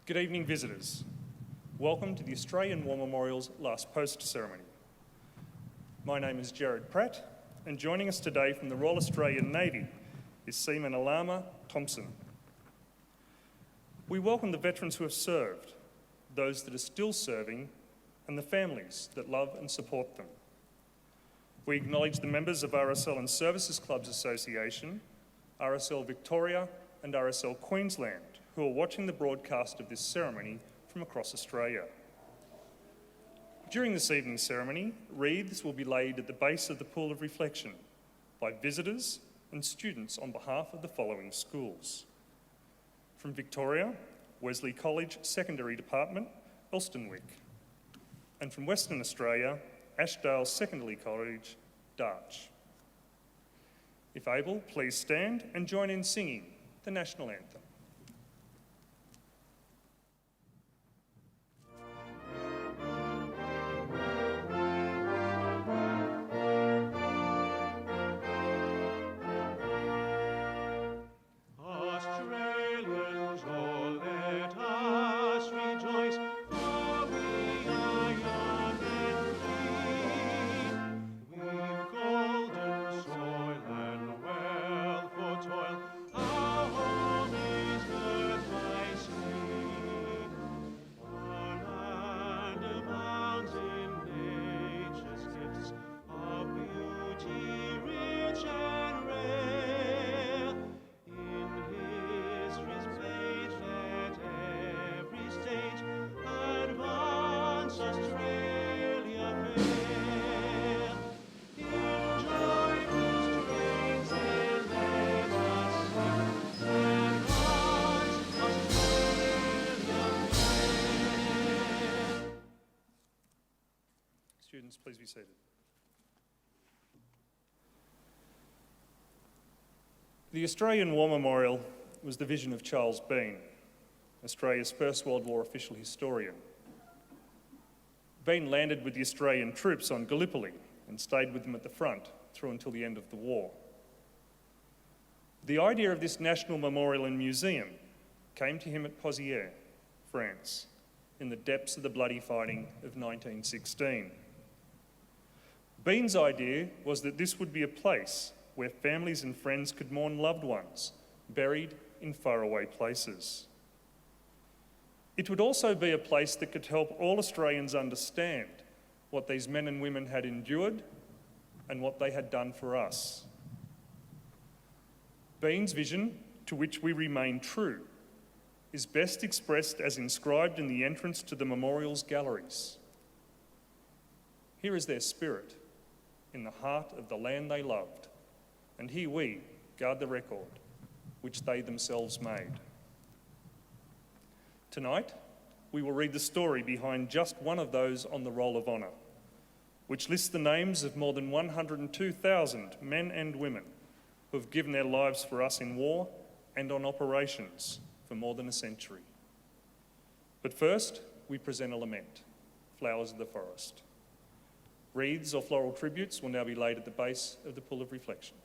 Good evening, visitors. Welcome to the Australian War Memorial's last post ceremony. My name is Jared Pratt, and joining us today from the Royal Australian Navy is Seaman Alama Thompson. We welcome the veterans who have served, those that are still serving, and the families that love and support them. We acknowledge the members of RSL and Services Clubs Association, RSL Victoria and RSL Queensland, who are watching the broadcast of this ceremony from across Australia. During this evening's ceremony, wreaths will be laid at the base of the pool of reflection by visitors and students on behalf of the following schools. From Victoria, Wesley College Secondary Department, Elstonwick. And from Western Australia, Ashdale Secondary College, Darch. If able, please stand and join in singing the National Anthem. Students, please be seated. The Australian War Memorial was the vision of Charles Bean, Australia's First World War official historian. Bean landed with the Australian troops on Gallipoli and stayed with them at the front through until the end of the war. The idea of this national memorial and museum came to him at Pozières, France, in the depths of the bloody fighting of 1916. Bean's idea was that this would be a place where families and friends could mourn loved ones buried in faraway places. It would also be a place that could help all Australians understand what these men and women had endured and what they had done for us. Bean's vision, to which we remain true, is best expressed as inscribed in the entrance to the memorial's galleries. Here is their spirit, in the heart of the land they loved, and here we guard the record which they themselves made. Tonight, we will read the story behind just one of those on the Roll of Honour, which lists the names of more than 102,000 men and women who have given their lives for us in war and on operations for more than a century. But first, we present a lament, Flowers of the Forest. Wreaths or floral tributes will now be laid at the base of the pool of reflection.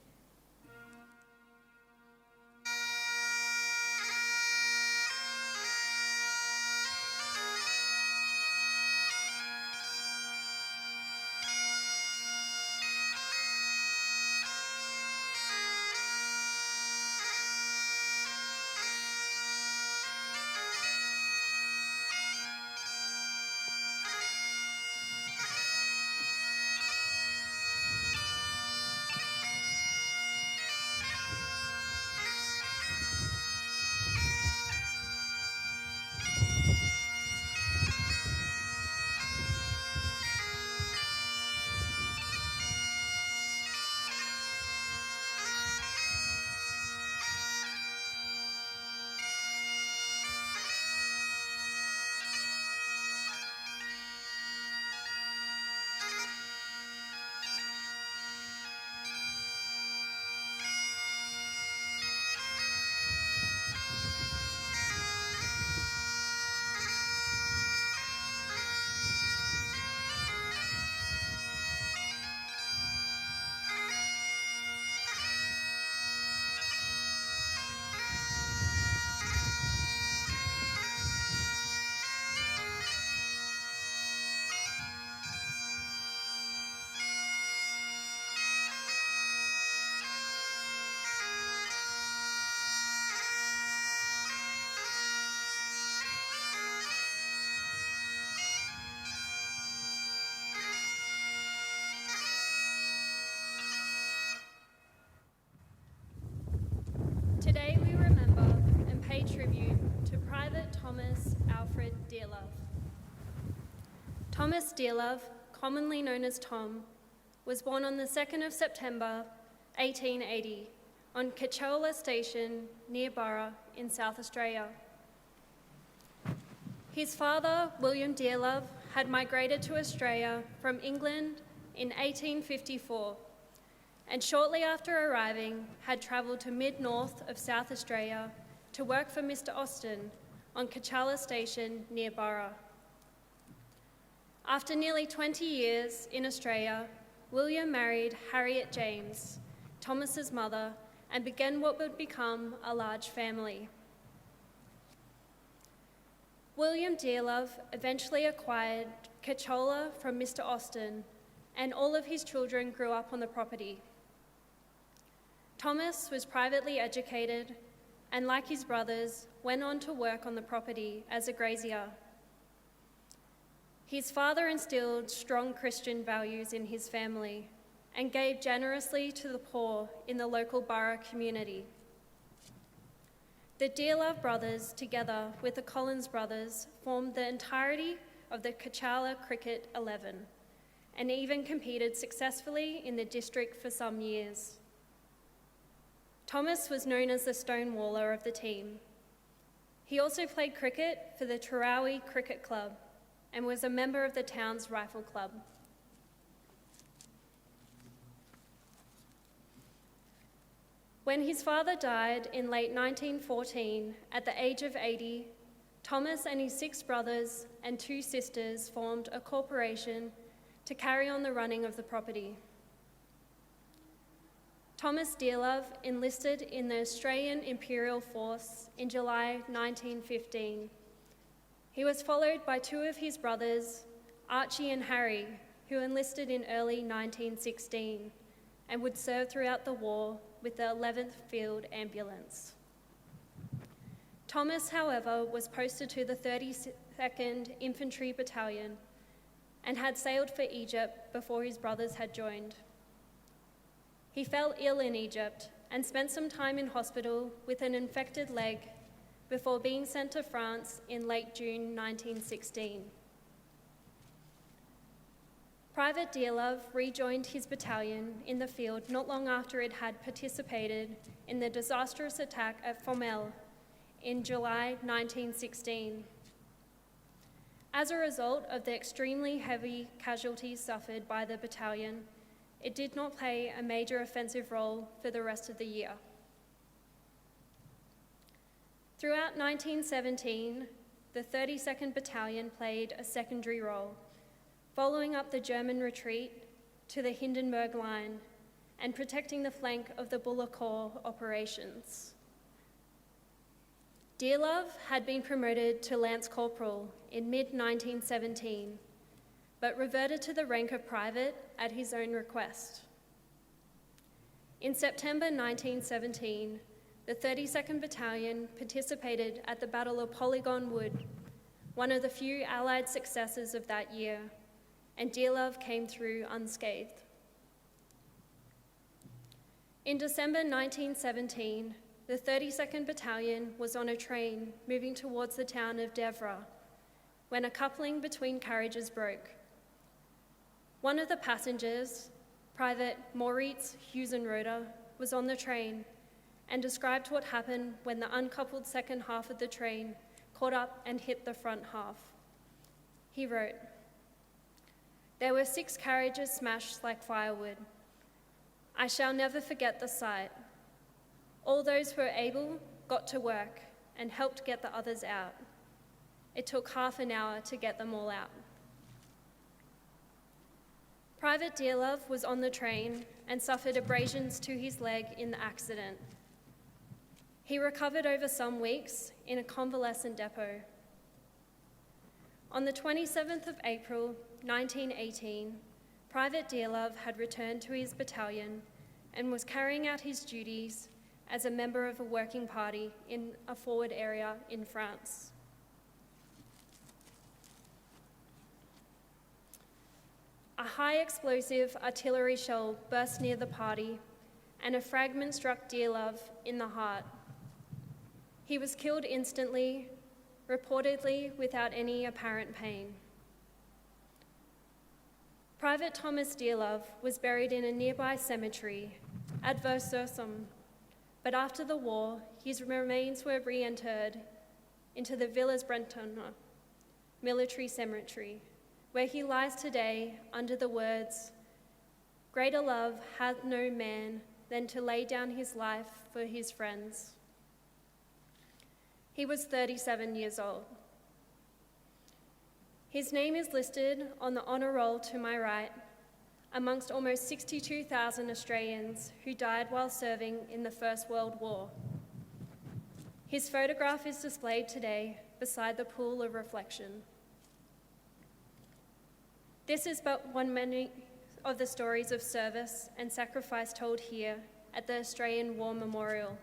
Private Thomas Alfred Dearlove. Thomas Dearlove, commonly known as Tom, was born on the 2nd of September 1880 on Cachola Station near Burra in South Australia. His father, William Dearlove, had migrated to Australia from England in 1854, and shortly after arriving had travelled to mid-north of South Australia to work for Mr. Austin on Cachola Station near Burra. After nearly 20 years in Australia, William married Harriet James, Thomas's mother, and began what would become a large family. William Dearlove eventually acquired Cachola from Mr. Austin, and all of his children grew up on the property. Thomas was privately educated and, like his brothers, went on to work on the property as a grazier. His father instilled strong Christian values in his family and gave generously to the poor in the local Burra community. The Dearlove brothers, together with the Collins brothers, formed the entirety of the Cachola Cricket 11 and even competed successfully in the district for some years. Thomas was known as the stonewaller of the team. He also played cricket for the Tarawi Cricket Club and was a member of the town's rifle club. When his father died in late 1914, at the age of 80, Thomas and his 6 brothers and 2 sisters formed a corporation to carry on the running of the property. Thomas Dearlove enlisted in the Australian Imperial Force in July 1915. He was followed by 2 of his brothers, Archie and Harry, who enlisted in early 1916 and would serve throughout the war with the 11th Field Ambulance. Thomas, however, was posted to the 32nd Infantry Battalion and had sailed for Egypt before his brothers had joined. He fell ill in Egypt and spent some time in hospital with an infected leg before being sent to France in late June 1916. Private Dearlove rejoined his battalion in the field not long after it had participated in the disastrous attack at Fromelles in July 1916. As a result of the extremely heavy casualties suffered by the battalion, it did not play a major offensive role for the rest of the year. Throughout 1917, the 32nd Battalion played a secondary role, following up the German retreat to the Hindenburg Line and protecting the flank of the Bullecourt operations. Dearlove had been promoted to Lance Corporal in mid-1917, but reverted to the rank of private at his own request. In September 1917, the 32nd Battalion participated at the Battle of Polygon Wood, one of the few Allied successes of that year, and Dearlove came through unscathed. In December 1917, the 32nd Battalion was on a train moving towards the town of Devra when a coupling between carriages broke. One of the passengers, Private Moritz Husenroder, was on the train and described what happened when the uncoupled second half of the train caught up and hit the front half. He wrote, "There were 6 carriages smashed like firewood. I shall never forget the sight. All those who were able got to work and helped get the others out. It took half an hour to get them all out." Private Dearlove was on the train and suffered abrasions to his leg in the accident. He recovered over some weeks in a convalescent depot. On the 27th of April, 1918, Private Dearlove had returned to his battalion and was carrying out his duties as a member of a working party in a forward area in France. A high explosive artillery shell burst near the party and a fragment struck Dearlove in the heart. He was killed instantly, reportedly without any apparent pain. Private Thomas Dearlove was buried in a nearby cemetery at Versursum, but after the war, his remains were reinterred into the Villas Brentona military cemetery, where he lies today under the words, "Greater love hath no man than to lay down his life for his friends." He was 37 years old. His name is listed on the honour roll to my right, amongst almost 62,000 Australians who died while serving in the First World War. His photograph is displayed today beside the pool of reflection. This is but one many of the stories of service and sacrifice told here at the Australian War Memorial.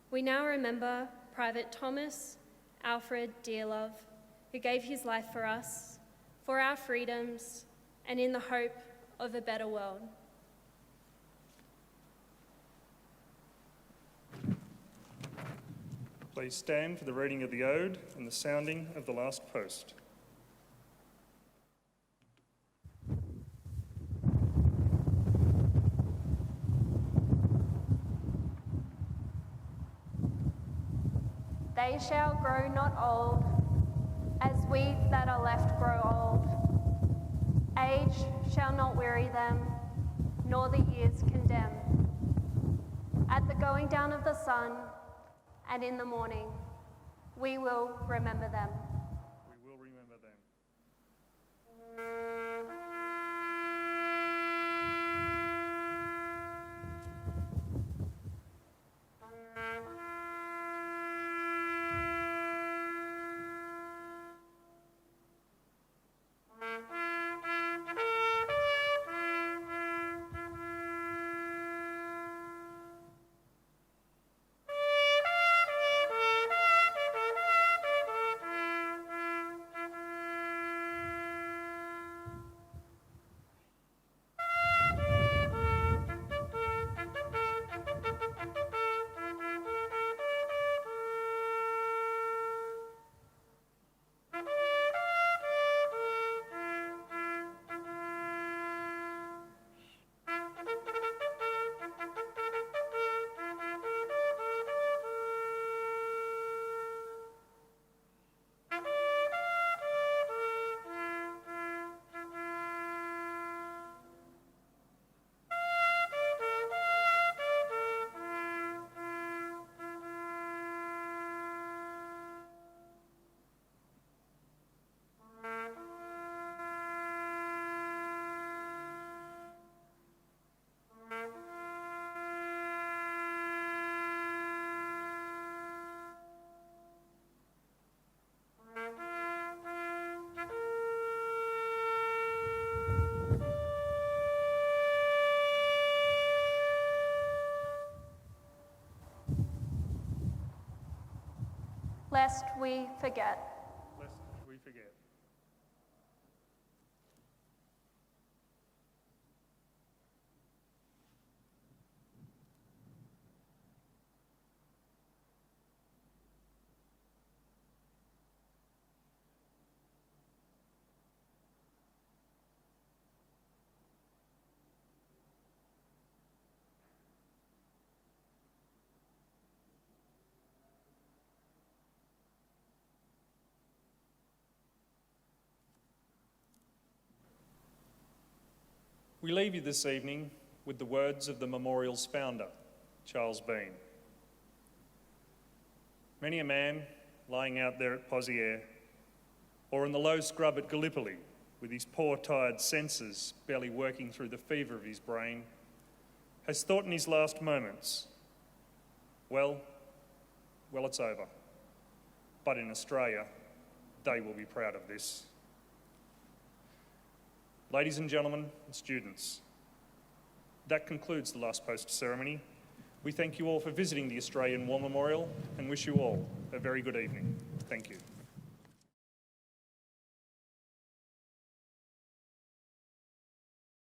We now remember Private Thomas Alfred Dearlove, who gave his life for us, for our freedoms, and in the hope of a better world. Please stand for the reading of the ode and the sounding of the last post. They shall grow not old, as we that are left grow old. Age shall not weary them, nor the years condemn. At the going down of the sun, and in the morning, we will remember them. We will remember them. Lest we forget. Lest we forget. We leave you this evening with the words of the memorial's founder, Charles Bean. Many a man lying out there at Pozières, or in the low scrub at Gallipoli, with his poor tired senses barely working through the fever of his brain, has thought in his last moments, well, it's over. But in Australia, they will be proud of this. Ladies and gentlemen and students, that concludes the last post ceremony. We thank you all for visiting the Australian War Memorial and wish you all a very good evening. Thank you.